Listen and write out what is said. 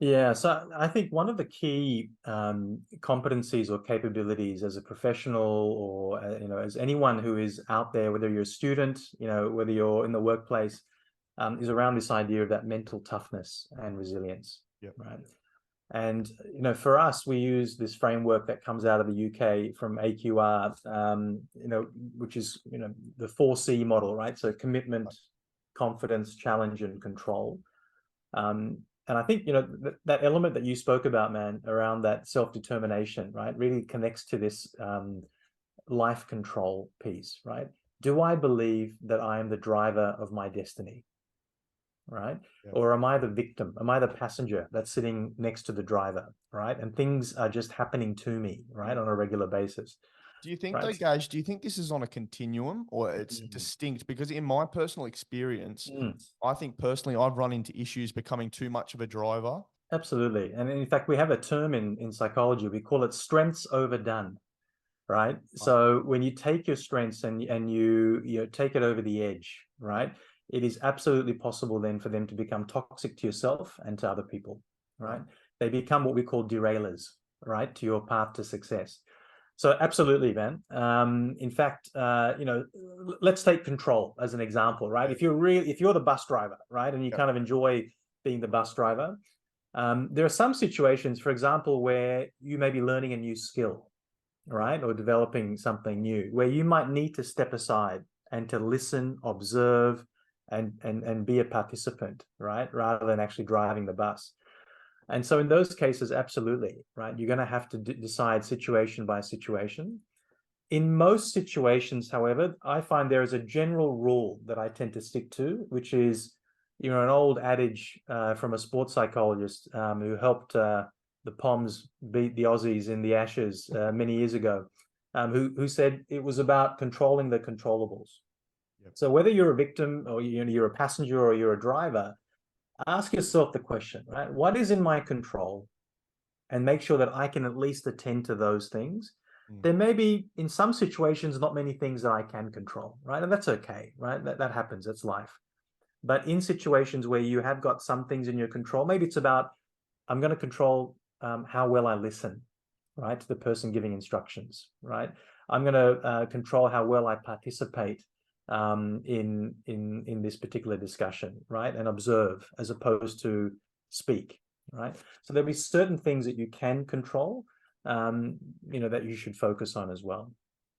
Yeah, so I think one of the key competencies or capabilities as a professional or as anyone who is out there, whether you're a student, whether you're in the workplace, is around this idea of that mental toughness and resilience, Yep. right? And for us, we use this framework that comes out of the UK from AQR, which is the 4C model, right? So commitment, confidence, challenge, and control. And I think, that element that you spoke about, man, around that self-determination, right, really connects to this life control piece, right? Do I believe that I am the driver of my destiny, right? Yep. Or am I the victim? Am I the passenger that's sitting next to the driver, right? And things are just happening to me, right, on a regular basis, Do you think though, right? Gage, do you think this is on a continuum or it's distinct? Because in my personal experience, Mm. I think personally I've run into issues becoming too much of a driver. Absolutely. And in fact, we have a term in psychology, we call it strengths overdone, right? Right. So when you take your strengths and you take it over the edge, right? It is absolutely possible then for them to become toxic to yourself and to other people, right? Right. They become what we call derailers, right, to your path to success. So absolutely, man. In fact, let's take control as an example, right? Yeah. If you're the bus driver, right, and you Yep. kind of enjoy being the bus driver, there are some situations, for example, where you may be learning a new skill, right, or developing something new, where you might need to step aside and to listen, observe, and be a participant, right, rather than actually driving the bus. And so in those cases, absolutely, right, you're going to have to decide situation by situation. In most situations, however, I find there is a general rule that I tend to stick to, which is, an old adage from a sports psychologist who helped the Poms beat the Aussies in the Ashes many years ago, who said it was about controlling the controllables. Yep. So whether you're a victim or you're a passenger or you're a driver, ask yourself the question, right? What is in my control? And make sure that I can at least attend to those things. Mm. There may be, in some situations, not many things that I can control, right? And that's okay, right? That happens, that's life. But in situations where you have got some things in your control, maybe it's about, I'm going to control how well I listen, right, to the person giving instructions, right? I'm going to control how well I participate in this particular discussion, right, and observe as opposed to speak, right? So there'll be certain things that you can control, that you should focus on as well.